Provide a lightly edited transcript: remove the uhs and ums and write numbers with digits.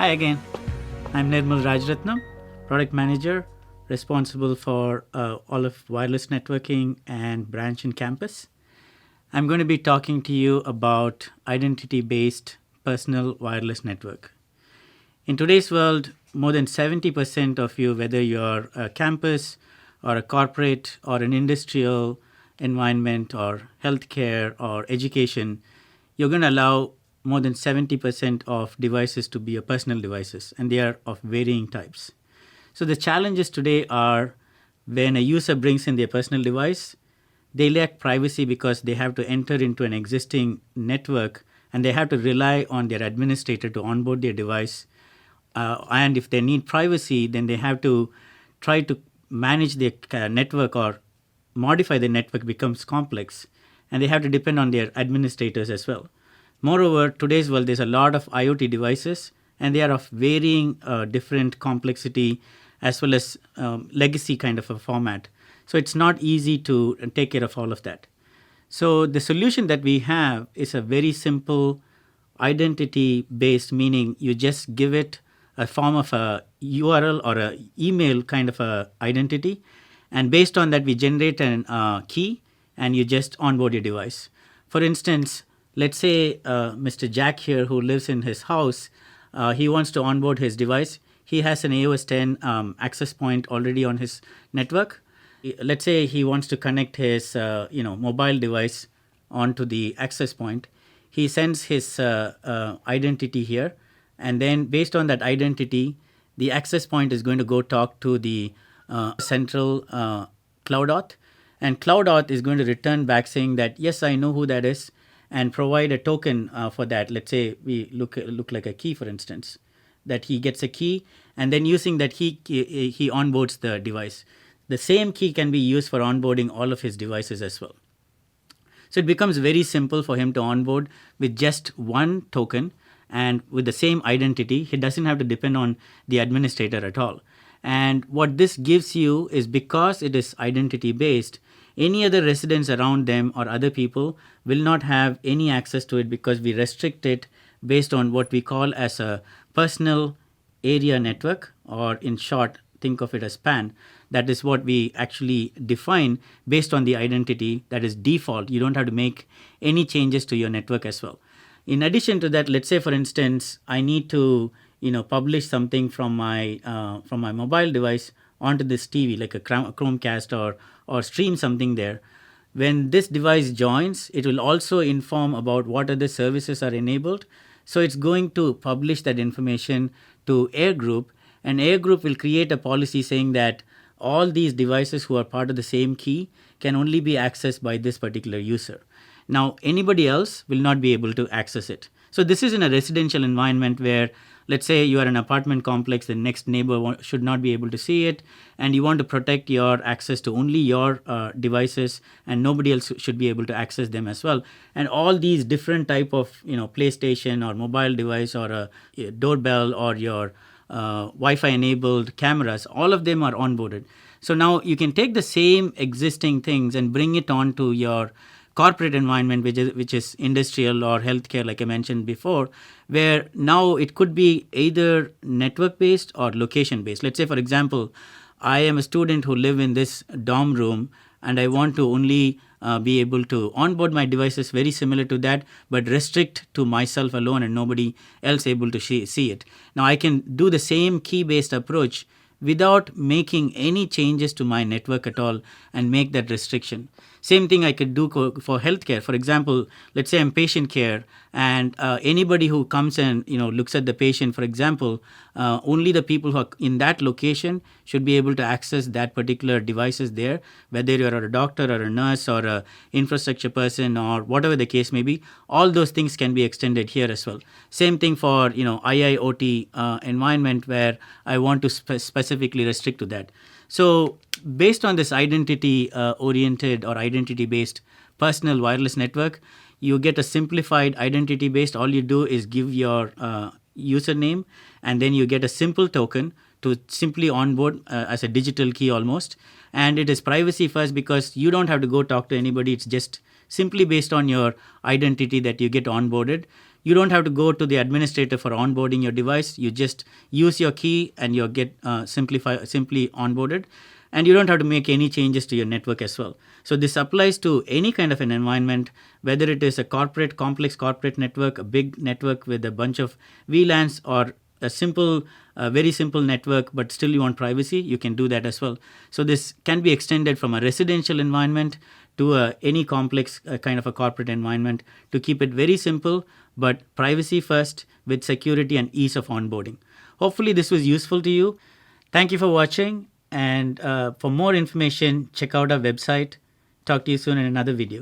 Hi again. I'm Nirmal Rajratnam, Product Manager responsible for all of wireless networking and branch and campus. I'm going to be talking to you about identity-based personal wireless network. In today's world, more than 70% of you, whether you're a campus or a corporate or an industrial environment or healthcare or education, you're going to allow more than 70% of devices to be your personal devices, and they are of varying types. So the challenges today are when a user brings in their personal device, they lack privacy because they have to enter into an existing network and they have to rely on their administrator to onboard their device. And if they need privacy, then they have to try to manage their network or modify the network becomes complex, and they have to depend on their administrators as well. Moreover, today's world, there's a lot of IoT devices, and they are of varying different complexity as well as legacy kind of a format. So it's not easy to take care of all of that. So the solution that we have is a very simple identity-based, meaning you just give it a form of a URL or a email kind of a identity, and based on that we generate an key and you just onboard your device. For instance, let's say Mr. Jack here who lives in his house, he wants to onboard his device. He has an AOS 10 access point already on his network. Let's say he wants to connect his mobile device onto the access point. He sends his identity here, and then based on that identity, the access point is going to go talk to the central cloud auth, and cloud auth is going to return back saying that yes, I know who that is, and provide a token for that. Let's say we look like a key, for instance, that he gets a key, and then using that he onboards the device. The same key can be used for onboarding all of his devices as well. So it becomes very simple for him to onboard with just one token and with the same identity. He doesn't have to depend on the administrator at all. And what this gives you is, because it is identity based, any other residents around them or other people will not have any access to it, because we restrict it based on what we call as a personal area network, or in short, think of it as PAN. That is what we actually define based on the identity that is default. You don't have to make any changes to your network as well. In addition to that, let's say, for instance, I need to publish something from my mobile device onto this TV, like a Chromecast, or stream something there. When this device joins, it will also inform about what other services are enabled. So it's going to publish that information to Air Group, and Air Group will create a policy saying that all these devices who are part of the same key can only be accessed by this particular user. Now, anybody else will not be able to access it. So this is in a residential environment where, let's say you are an apartment complex, the next neighbor should not be able to see it, and you want to protect your access to only your devices, and nobody else should be able to access them as well. And all these different type of PlayStation or mobile device or a doorbell or your Wi-Fi enabled cameras, all of them are onboarded. So now you can take the same existing things and bring it on to your corporate environment, which is industrial or healthcare, like I mentioned before, where now it could be either network based or location based. Let's say, for example, I am a student who live in this dorm room, and I want to only be able to onboard my devices very similar to that, but restrict to myself alone and nobody else able to see it. Now I can do the same key based approach without making any changes to my network at all and make that restriction. Same thing I could do for healthcare. For example, let's say I'm patient care, and anybody who comes and looks at the patient, for example, only the people who are in that location should be able to access that particular devices there, whether you're a doctor or a nurse or a infrastructure person or whatever the case may be. All those things can be extended here as well. Same thing for IIoT environment, where I want to specifically restrict to that. So based on this identity oriented or identity based personal wireless network, you get a simplified identity based. All you do is give your username, and then you get a simple token to simply onboard as a digital key almost. And it is privacy first, because you don't have to go talk to anybody. It's just simply based on your identity that you get onboarded. You don't have to go to the administrator for onboarding your device. You just use your key and you get simply onboarded. And you don't have to make any changes to your network as well. So this applies to any kind of an environment, whether it is a complex corporate network, a big network with a bunch of VLANs, or a simple, very simple network, but still you want privacy, you can do that as well. So this can be extended from a residential environment to any complex kind of a corporate environment to keep it very simple, but privacy first with security and ease of onboarding. Hopefully this was useful to you. Thank you for watching. And for more information, check out our website. Talk to you soon in another video.